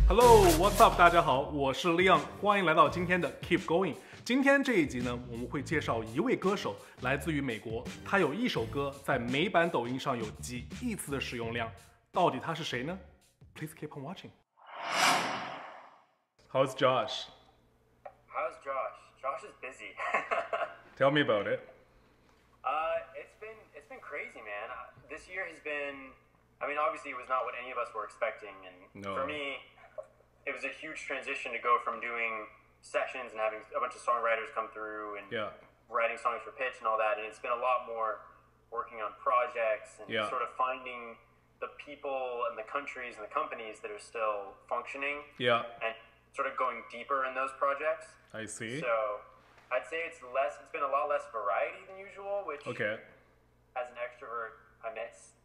Hello, what's up？ 大家好，我是 Leon， 欢迎来到今天的 Keep Going。今天这一集呢，我们会介绍一位歌手，来自于美国，他有一首歌在美版抖音上有几亿次的使用量，到底他是谁呢 ？Please keep on watching. How's Josh? How's Josh? Josh is busy. Tell me about it. It's been crazy, man. This year has been. I mean, obviously, it was not what any of us were expecting, and for me, it was a huge transition to go from doing sessions and having a bunch of songwriters come through and writing songs for pitch and all that, and it's been a lot more working on projects and sort of finding the people and the countries and the companies that are still functioning and sort of going deeper in those projects. I see. So I'd say it's been a lot less variety than usual, which as an extrovert I miss.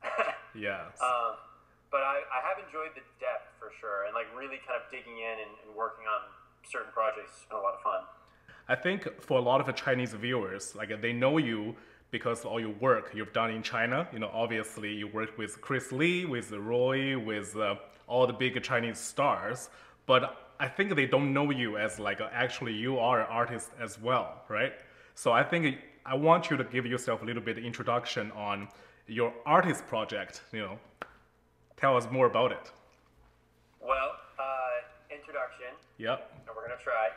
Yes. But I have enjoyed the depth for sure, and like really kind of digging in and working on certain projects has been a lot of fun. I think for a lot of the Chinese viewers, like they know you because of all your work you've done in China. You know, obviously you worked with Chris Lee, with Roy, with all the big Chinese stars. But I think they don't know you as like actually you are an artist as well, right? So I think I want you to give yourself a little bit of introduction on your artist project. You know, tell us more about it. Well, introduction. Yep. And we're gonna try.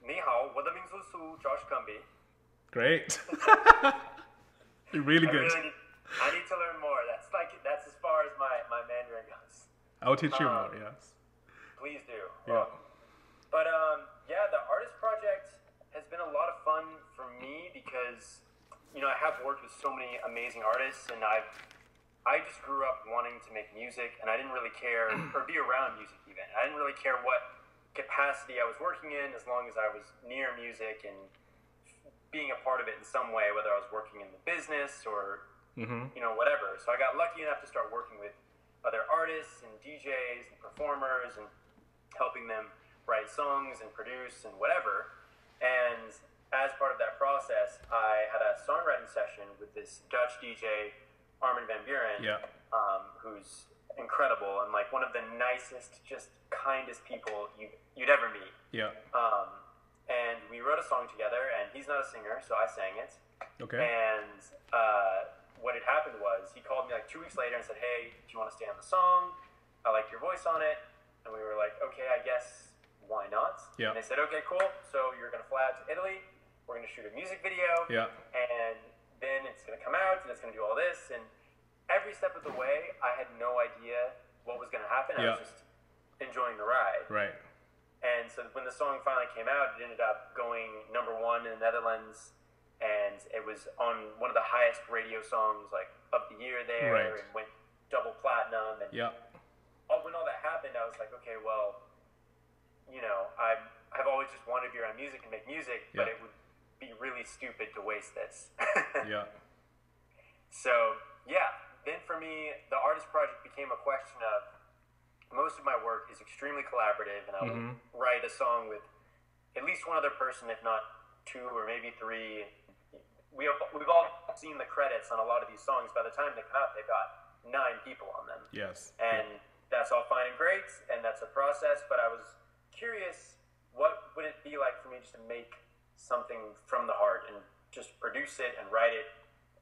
你好，我的名字是 Josh Cumbee. Great. You're really good. I need to learn more. That's as far as my Mandarin goes. I'll teach you more. Yes. Please do. Yeah. But the artist project has been a lot of fun for me because, you know, I have worked with so many amazing artists, and I just grew up wanting to make music, and I didn't really care, or be around music even. I didn't really care what capacity I was working in, as long as I was near music and being a part of it in some way, whether I was working in the business or, you know, whatever. So I got lucky enough to start working with other artists and DJs and performers and helping them write songs and produce and whatever. And as part of that process, I had a songwriting session with this Dutch DJ, Armin van Buren, who's incredible and like one of the nicest, just kindest people you'd ever meet. Yeah. And we wrote a song together, and he's not a singer, so I sang it. Okay. And what had happened was he called me like 2 weeks later and said, "Hey, do you want to stay on the song? I like your voice on it." And we were like, "Okay, I guess why not?" Yeah. And they said, "Okay, cool. So you're gonna fly out to Italy. We're gonna shoot a music video. And then it's gonna come out, and it's gonna do all this." And every step of the way, I had no idea what was gonna happen. I was just enjoying the ride. Right. And so when the song finally came out, it ended up going #1 in the Netherlands, and it was on one of the highest radio songs like of the year there, and went double platinum. And when all that happened, I was like, okay, well, you know, I've always just wanted to be around music and make music, but it would be really stupid to waste this. So then for me, the artist project became a question of, most of my work is extremely collaborative, and I would write a song with at least one other person, if not 2 or maybe 3. We've all seen the credits on a lot of these songs. By the time they come out, they've got 9 people on them. Yes. And that's all fine and great, and that's a process, but I was curious, what would it be like for me just to make something from the heart and just produce it and write it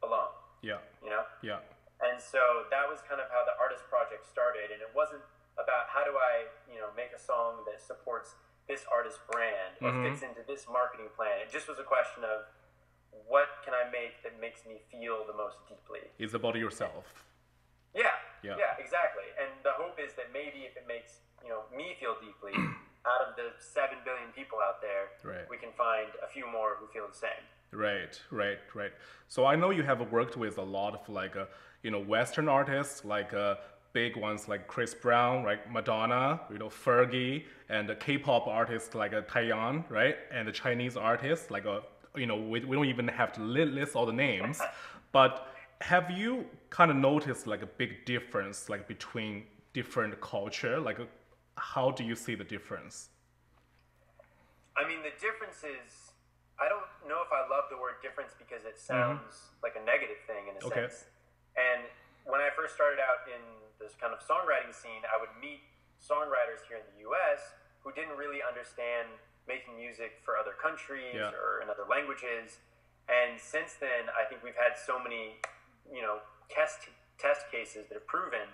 alone? Yeah. You know? Yeah. And so that was kind of how the artist project started, and it wasn't about how do I, you know, make a song that supports this artist brand or fits into this marketing plan. It just was a question of, what can I make that makes me feel the most deeply? It's about yourself. Yeah, exactly. And the hope is that maybe if it makes, you know, me feel deeply, out of the 7 billion people out there, we can find a few more who feel the same. Right. So I know you have worked with a lot of like, you know, Western artists, like big ones like Chris Brown, right? Madonna, you know, Fergie, and the K-pop artists like Taeyeon, right? And the Chinese artists like, you know, we don't even have to list all the names, but have you kind of noticed like a big difference like between different culture? Like, how do you see the difference? I mean, the difference is, I don't know if I love the word difference because it sounds like a negative thing in a sense. And when I first started out in this kind of songwriting scene, I would meet songwriters here in the US who didn't really understand making music for other countries or in other languages. And since then, I think we've had so many, you know, test cases that have proven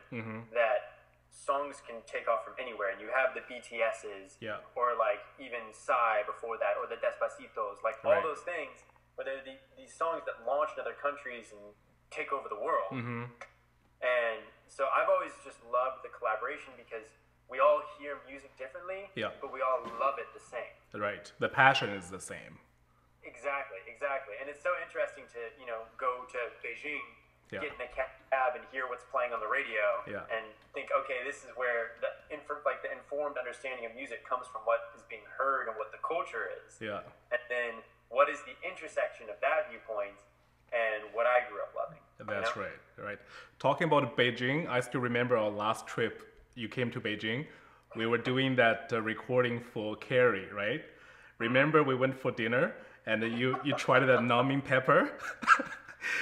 that songs can take off from anywhere, and you have the BTSs, or like even Psy before that, or the Despacitos, like all those things, where they're these songs that launch in other countries and take over the world. And so I've always just loved the collaboration because we all hear music differently, but we all love it the same. Right, the passion is the same. Exactly. And it's so interesting to, you know, go to Beijing, get in a cab and hear what's playing on the radio, and think, okay, this is where the informed understanding of music comes from, what is being heard and what the culture is. And then what is the intersection of that viewpoint and what I grew up loving. That's right. Talking about Beijing, I still remember our last trip. You came to Beijing. We were doing that recording for Karry, right? Remember we went for dinner and you tried that numbing pepper.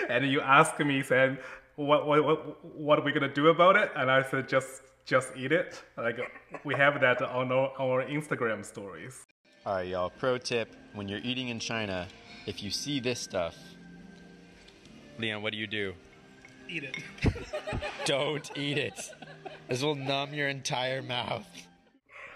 And you asked me, saying, what are we gonna do about it? And I said, just eat it. Like, we have that on our Instagram stories. All right, y'all. Pro tip: when you're eating in China, if you see this stuff, Leon, what do? Eat it. Don't eat it. This will numb your entire mouth.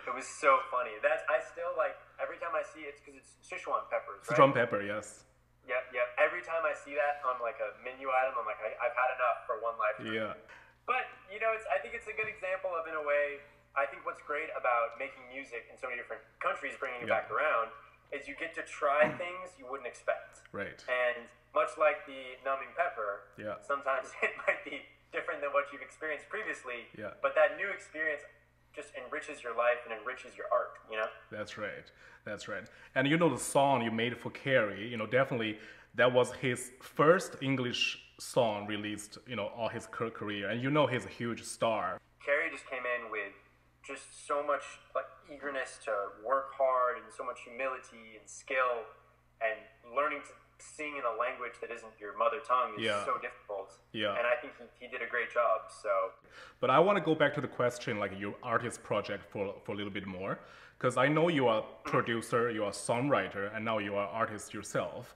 It was so funny. I still like every time I see it, because it's Sichuan peppers, right? Sichuan pepper, yes. Yep. Every time I see that on like a menu item, I'm like, I've had enough for one lifetime. Yeah. But, you know, I think it's a good example of, in a way, I think what's great about making music in so many different countries, bringing it back around, is you get to try things you wouldn't expect. Right. And much like the numbing pepper, sometimes it might be different than what you've experienced previously, but that new experience just enriches your life and enriches your art, you know? That's right. And you know, the song you made for Karry, you know, definitely that was his first English song released, you know, all his career. And you know, he's a huge star. Karry just came in with just so much like eagerness to work hard and so much humility and skill, and learning to sing in a language that isn't your mother tongue is so difficult. And I think he did a great job. So, but I want to go back to the question, like your artist project for a little bit more, because I know you are a producer, you are a songwriter, and now you are an artist yourself.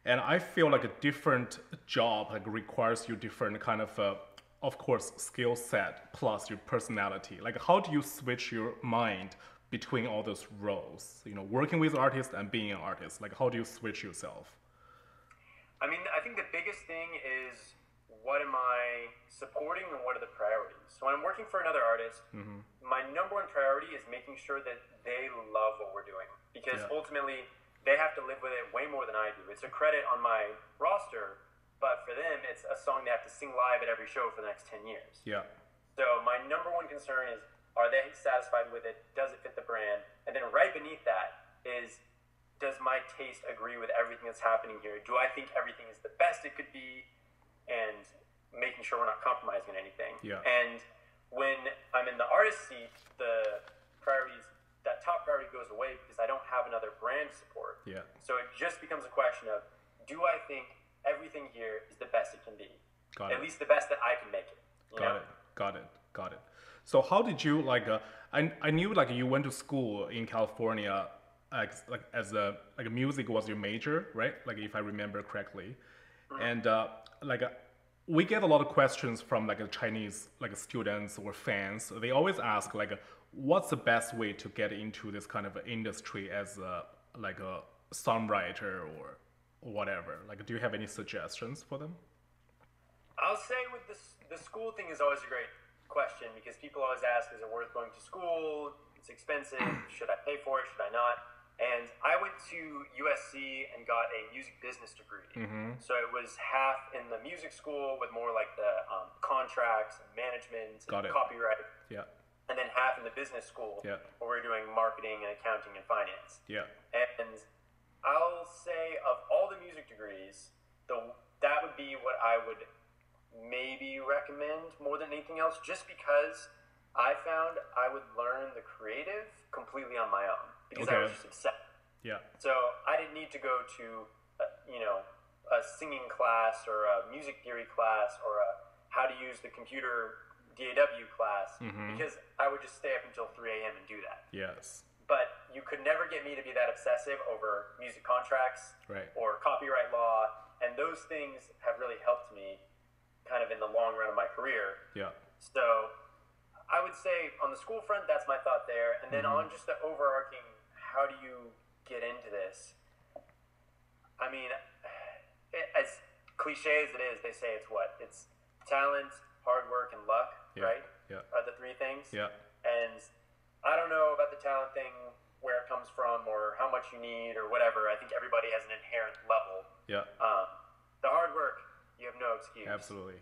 And I feel like a different job like requires you different kind of course, skill set plus your personality. Like, how do you switch your mind between all those roles? You know, working with artists and being an artist. Like, how do you switch yourself? I mean, I think the biggest thing is, what am I supporting and what are the priorities? So when I'm working for another artist, my number one priority is making sure that they love what we're doing. Because ultimately, they have to live with it way more than I do. It's a credit on my roster, but for them, it's a song they have to sing live at every show for the next 10 years. So my number one concern is, are they satisfied with it? Does it fit the brand? And then right beneath that is, does my taste agree with everything that's happening here? Do I think everything is the best it could be? And making sure we're not compromising anything. And when I'm in the artist seat, the priorities, that top priority goes away because I don't have another brand support. So it just becomes a question of, do I think everything here is the best it can be? At least the best that I can make it. Got it. So how did you, like, I knew like you went to school in California, like music was your major, right? Like, if I remember correctly. And we get a lot of questions from like Chinese like students or fans. They always ask like, what's the best way to get into this kind of industry as a songwriter or whatever? Like, do you have any suggestions for them? I'll say with the school thing is always a great question, because people always ask, is it worth going to school? It's expensive. Should I pay for it? Should I not? And I went to USC and got a music business degree. So it was half in the music school with more like the contracts and management and copyright. And then half in the business school where we're doing marketing and accounting and finance. And I'll say, of all the music degrees, that would be what I would maybe recommend more than anything else, just because I found I would learn the creative completely on my own, because I was just obsessed. So I didn't need to go to a singing class or a music theory class or a how to use the computer DAW class because I would just stay up until 3 a.m. and do that. Yes. But you could never get me to be that obsessive over music contracts or copyright law, and those things have really helped me kind of in the long run of my career. Yeah. So I would say on the school front, that's my thought there. And then on just the overarching, how do you get into this? I mean, as cliche as it is, they say it's what? It's talent, hard work, and luck, right? Yeah. Are the three things. Yeah. And I don't know about the talent thing, where it comes from or how much you need or whatever. I think everybody has an inherent level. Yeah. The hard work, you have no excuse. Absolutely.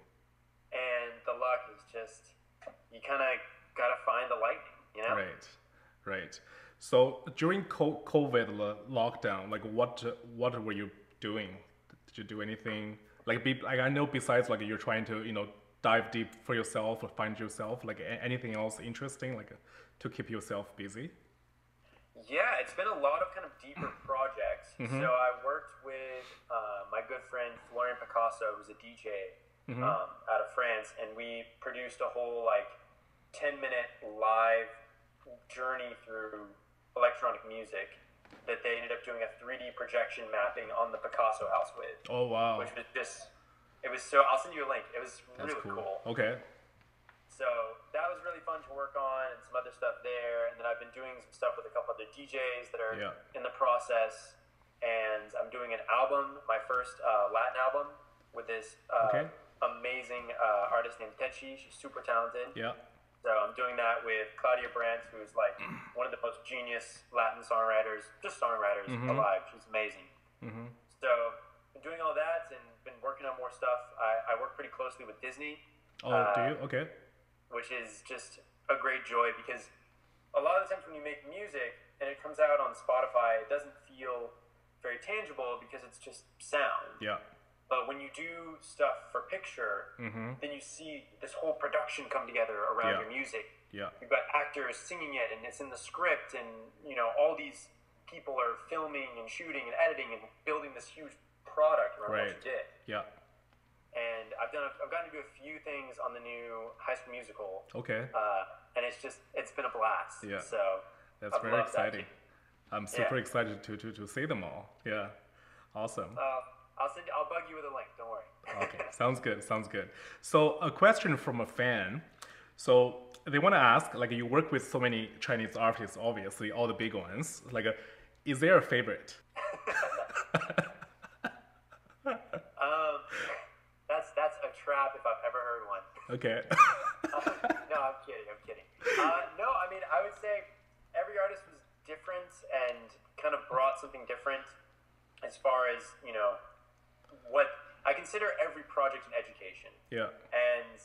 And the luck is just, you kind of got to find the lightning, you know? Right. So during COVID lockdown, like what were you doing? Did you do anything? Like I know besides like you're trying to, dive deep for yourself or find yourself, like anything else interesting, like to keep yourself busy? Yeah, it's been a lot of kind of deeper projects. So I worked with my good friend Florian Picasso, who's a DJ out of France, and we produced a whole 10-minute live journey through electronic music that they ended up doing a 3D projection mapping on the Picasso house with. Oh wow! Which was just, it was so. I'll send you a link. It was really cool. Okay. So that was really fun to work on, and some other stuff there. And then I've been doing some stuff with a couple other DJs that are in the process. And I'm doing an album, my first Latin album, with this amazing artist named Techi. She's super talented. Yeah. So I'm doing that with Claudia Brandt, who's one of the most genius Latin songwriters, alive. She's amazing. So been doing all that and been working on more stuff. I work pretty closely with Disney. Oh, do you? Okay. Which is just a great joy because a lot of the times when you make music and it comes out on Spotify, it doesn't feel very tangible because it's just sound. Yeah. But when you do stuff for picture, then you see this whole production come together around your music. Yeah. You've got actors singing it, and it's in the script, and all these people are filming and shooting and editing and building this huge product around what you did. Yeah. And I've gotten to do a few things on the new High School Musical. Okay. And it's been a blast. Yeah. So that's very exciting. I'm super excited to see them all. Yeah. Awesome. I'll bug you with a link. Don't worry. Okay, sounds good. So a question from a fan. So they want to ask, like you work with so many Chinese artists, obviously, all the big ones. Like, is there a favorite? That's a trap if I've ever heard one. Okay. No, I'm kidding. No, I mean, I would say every artist was different and kind of brought something different as far as, what I consider every project an education. Yeah. And,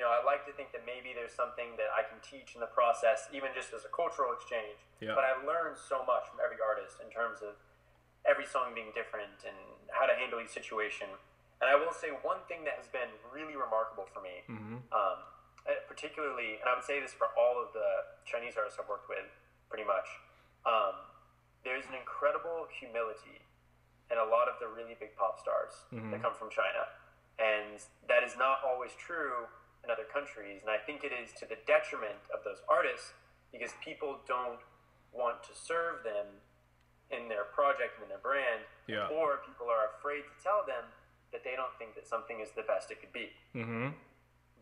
I like to think that maybe there's something that I can teach in the process, even just as a cultural exchange. Yeah. But I learned so much from every artist in terms of every song being different and how to handle each situation. And I will say one thing that has been really remarkable for me, particularly, and I would say this for all of the Chinese artists I've worked with, pretty much, there's an incredible humility in a lot of the really big pop stars that come from China. And that is not always true in other countries. And I think it is to the detriment of those artists because people don't want to serve them in their project and in their brand, or people are afraid to tell them that they don't think that something is the best it could be.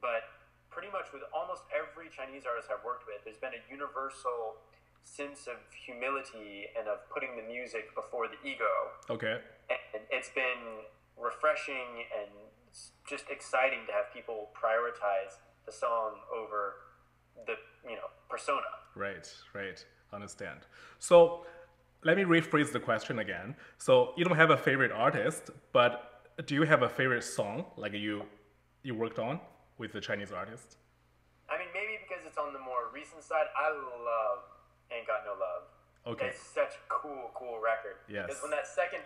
But pretty much with almost every Chinese artist I've worked with, there's been a universal sense of humility and of putting the music before the ego. Okay. And it's been refreshing and just exciting to have people prioritize the song over the persona. Right. Understand. So let me rephrase the question again. So you don't have a favorite artist, but do you have a favorite song like you worked on with the Chinese artist? I mean, maybe because it's on the more recent side. I love Ain't Got No Love. Okay. It's such a cool record. Yes. Because when that second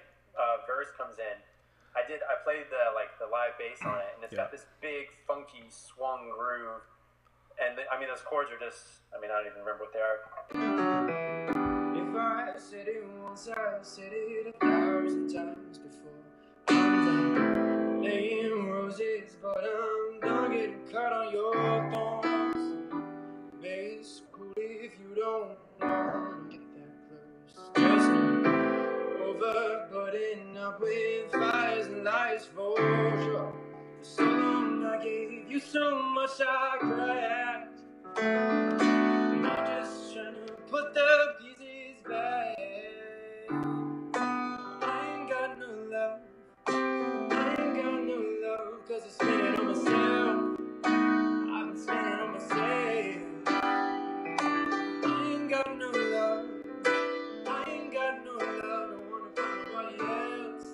verse comes in, I played the live bass on it, and it's got this big funky swung groove, and those chords are just, I don't even remember what they are. If I said it once, I said it 1,000 times before. with fires and lies for sure. For so long I gave you so much I cried. And I'm just trying to put the pieces back. I ain't got no love. I ain't got no love, 'cause I spent it on myself. I've been spending it on myself. I ain't got no love. I ain't got no love. Don't wanna find nobody else.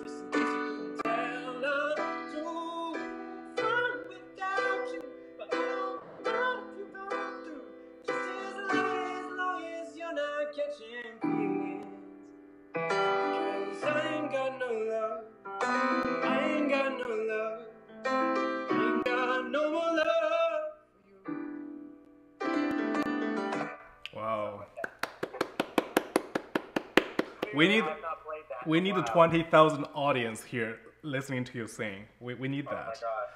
Just in case you couldn't tell, I'm so fine without you. But I don't mind if you're going through. Just as long as you're not catching feelings. 'Cause I ain't got no love. I ain't got no love. I ain't got no more love for you. Wow. Clearly, We I have not played that We in a need a while. 20,000 audience here listening to you sing. We need Oh my that. god,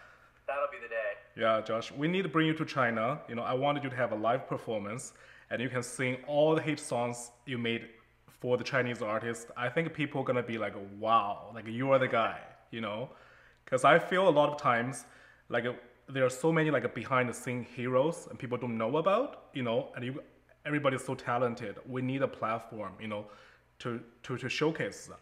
that'll be the day. Yeah, Josh, we need to bring you to China. You know, I wanted you to have a live performance and you can sing all the hit songs you made for the Chinese artists. I think people are gonna be like, wow, like you are the guy, you know? Because I feel a lot of times, like there are so many like behind the scene heroes and people don't know about, you know, and everybody's so talented. We need a platform, you know, to showcase them.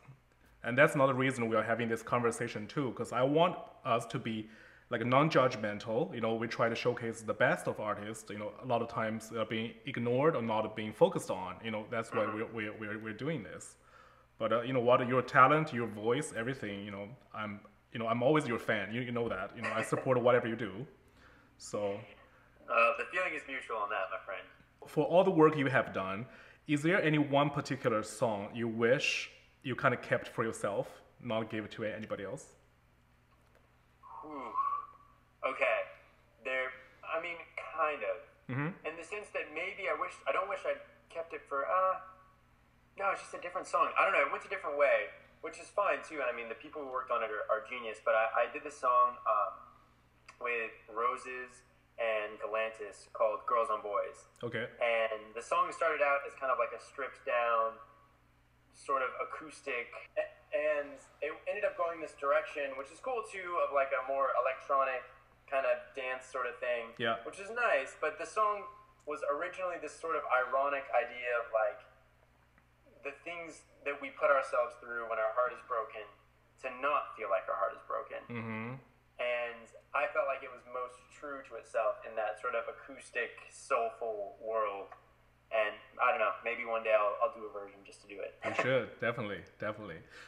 And that's another reason we are having this conversation too, because I want us to be like non-judgmental. You know, we try to showcase the best of artists. You know, a lot of times they're being ignored or not being focused on. You know, that's why we're doing this. But you know what, your talent, your voice, everything. You know, I'm always your fan. You know that. You know, I support whatever you do. So The feeling is mutual on that, my friend. for all the work you have done, is there any one particular song you wish you kind of kept for yourself, not give it to anybody else? Whew. Okay, I mean, kind of. In the sense that maybe I don't wish I'd kept it for, no, it's just a different song. I don't know, it went a different way, which is fine too. And I mean, the people who worked on it are genius, but I did this song with Roses and Galantis called Girls on Boys. Okay. And the song started out as kind of like a stripped down, sort of acoustic, and it ended up going this direction, which is cool too, of like a more electronic kind of dance sort of thing. Yeah. Which is nice, but the song was originally this sort of ironic idea of like the things that we put ourselves through when our heart is broken to not feel like our heart is broken. And I felt like it was most true to itself in that sort of acoustic, soulful world. And I don't know, maybe one day I'll do a version just to do it. You should, definitely.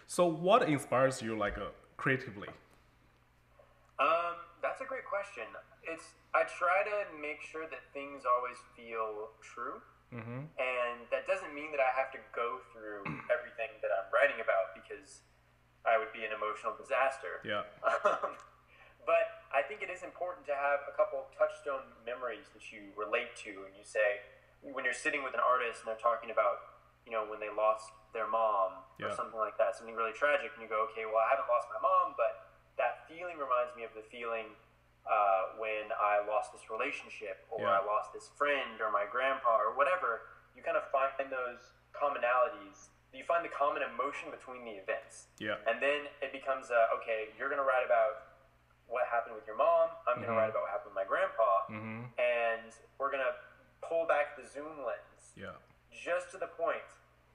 So what inspires you like creatively? That's a great question. I try to make sure that things always feel true. And that doesn't mean that I have to go through everything that I'm writing about, because I would be an emotional disaster. Yeah. But I think it is important to have a couple touchstone memories that you relate to, and you say, when you're sitting with an artist and they're talking about, you know, when they lost their mom or something like that, something really tragic, and you go, okay, well, I haven't lost my mom, but that feeling reminds me of the feeling when I lost this relationship, or I lost this friend, or my grandpa, or whatever. You kind of find those commonalities. You find the common emotion between the events. Yeah. And then it becomes, okay, you're going to write about what happened with your mom, I'm going to write about what happened with my grandpa, and we're going to pull back the zoom lens just to the point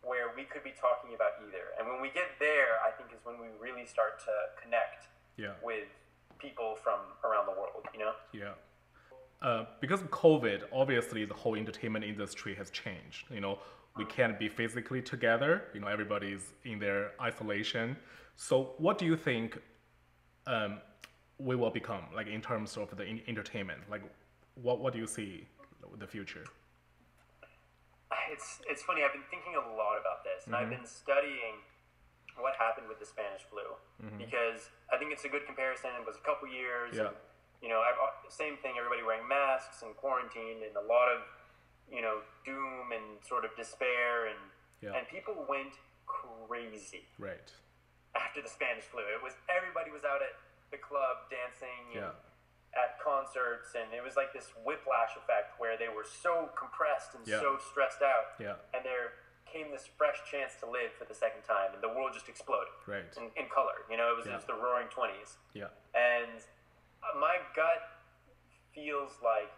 where we could be talking about either. And when we get there, I think is when we really start to connect with people from around the world, you know? Yeah. Because of COVID, obviously the whole entertainment industry has changed. You know, we can't be physically together. You know, everybody's in their isolation. So what do you think we will become, like in terms of the entertainment? Like, what do you see in the future? It's funny. I've been thinking a lot about this, and I've been studying what happened with the Spanish flu, because I think it's a good comparison. It was a couple years. Yeah. And, you know, same thing. Everybody wearing masks and quarantined, and a lot of, you know, doom and sort of despair, and people went crazy. Right. After the Spanish flu, everybody was out at the club dancing and at concerts, and it was like this whiplash effect where they were so compressed and so stressed out, and they're came this fresh chance to live for the second time, and the world just exploded. Right. In color, you know, it was the Roaring 20s. Yeah. And my gut feels like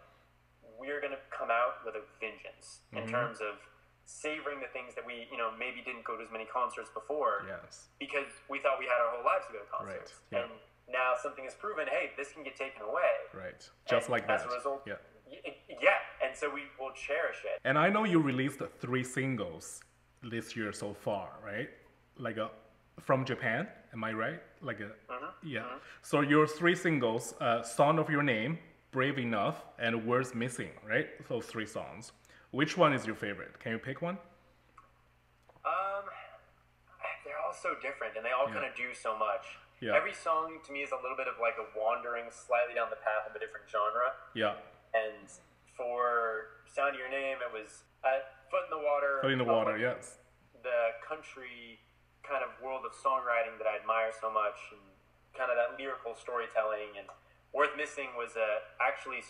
we're going to come out with a vengeance in terms of savoring the things that we, you know, maybe didn't go to as many concerts before. Yes. Because we thought we had our whole lives to go to concerts. Right. Yeah. And now something has proven, hey, this can get taken away. Right. Just and like that. As a result, yeah. Yeah. And so we will cherish it. And I know you released 3 singles this year so far, right? Like from Japan, am I right? Like yeah. So your 3 singles, Song of Your Name, Brave Enough, and Words Missing, right? Those 3 songs. Which one is your favorite? Can you pick one? They're all so different, and they all kind of do so much. Yeah. Every song to me is a little bit of like a wandering slightly down the path of a different genre. Yeah. And for Sound of Your Name, it was Foot in the Water. Foot in the Water, yes. The country kind of world of songwriting that I admire so much, and kind of that lyrical storytelling. And Worth Missing was actually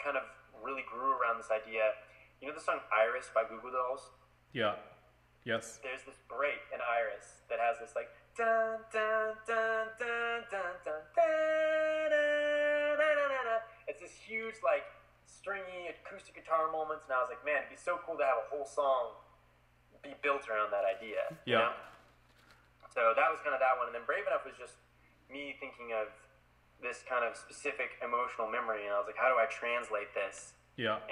kind of really grew around this idea. You know the song Iris by Goo Goo Dolls? Yeah. Yes. There's this break in Iris that has this like dun dun dun dun dun dun dun dun. It's this huge like stringy acoustic guitar moments, and I was like, man, it'd be so cool to have a whole song be built around that idea. Yeah. You know? So that was kind of that one, and then Brave Enough was just me thinking of this kind of specific emotional memory, and I was like, how do I translate this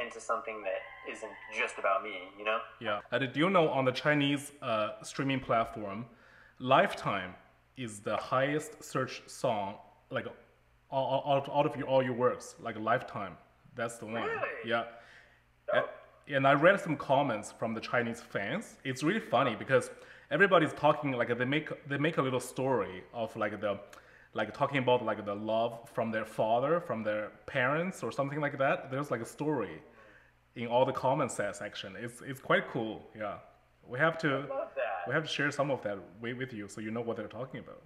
into something that isn't just about me, you know? Yeah. And do you know on the Chinese streaming platform, Lifetime is the highest search song, like out of all your works, like Lifetime. That's the one. Really? Yeah. Oh. And I read some comments from the Chinese fans. It's really funny because everybody's talking like they make a little story of talking about like the love from their father, from their parents, or something like that. There's like a story in all the comment section. It's quite cool. Yeah, we have to love that. We have to share some of that with you so you know what they're talking about.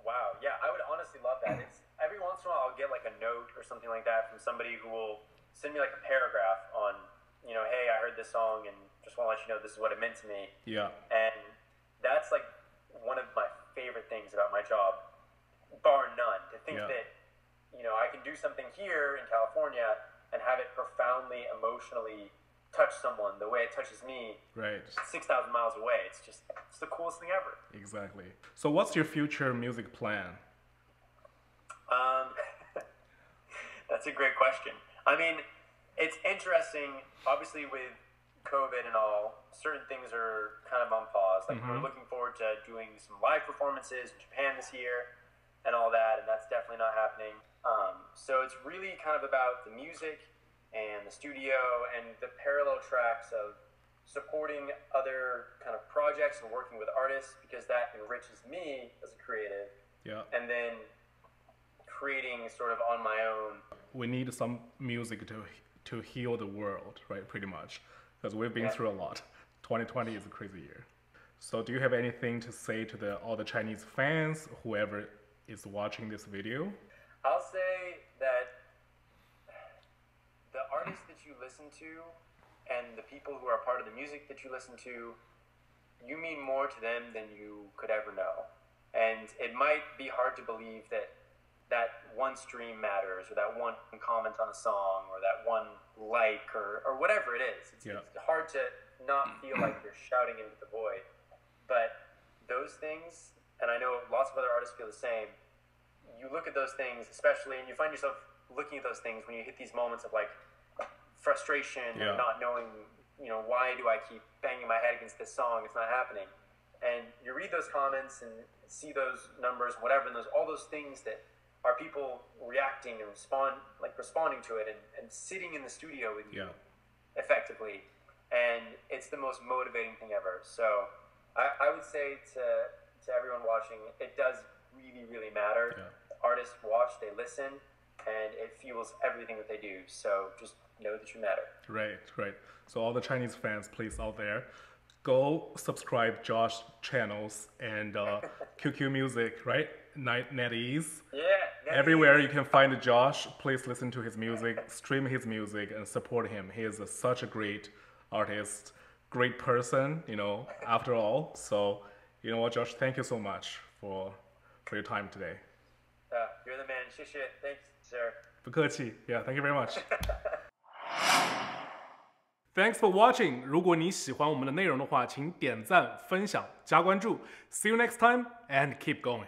Wow. Yeah, I would honestly love that. It's every once in a while I'll get like a note or something like that from somebody who will send me like a paragraph on, you know, hey, I heard this song and just want to let you know this is what it meant to me. Yeah. And that's like one of my favorite things about my job, bar none, to think that, you know, I can do something here in California and have it profoundly emotionally touch someone the way it touches me. Right. 6,000 miles away. It's the coolest thing ever. Exactly. So what's your future music plan? That's a great question. I mean, it's interesting, obviously with COVID and all, certain things are kind of on pause. Like we're looking forward to doing some live performances in Japan this year and all that, and that's definitely not happening. So it's really kind of about the music and the studio and the parallel tracks of supporting other kind of projects and working with artists, because that enriches me as a creative. Yeah. And then creating sort of on my own. We need some music to heal the world, right? Pretty much, because we've been through a lot. 2020 is a crazy year. So do you have anything to say to all the Chinese fans, whoever is watching this video? I'll say that the artists that you listen to and the people who are part of the music that you listen to, you mean more to them than you could ever know. And it might be hard to believe that one stream matters, or that one comment on a song, or that one like, or whatever it is. It's hard to not feel like you're shouting into the void. But those things, and I know lots of other artists feel the same, you look at those things, especially, and you find yourself looking at those things when you hit these moments of like frustration and not knowing, you know, why do I keep banging my head against this song? It's not happening. And you read those comments and see those numbers, whatever, and all those things that are people reacting and responding to it and sitting in the studio with you effectively. And it's the most motivating thing ever. So I would say to everyone watching, it does really, really matter. Artists watch, they listen, and it fuels everything that they do. So just know that you matter. Right. So all the Chinese fans, please, out there, go subscribe Josh's channels and QQ Music, right? NetEase. Yeah. Everywhere you can find Josh, please listen to his music, stream his music, and support him. He is such a great artist, great person, after all. So, you know what, Josh, thank you so much for your time today. You're the man. 谢谢. Thanks, sir. 不客气. Yeah, thank you very much. Thanks for watching. 如果你喜欢我们的内容的话，请点赞、分享、加关注。See you next time and keep going.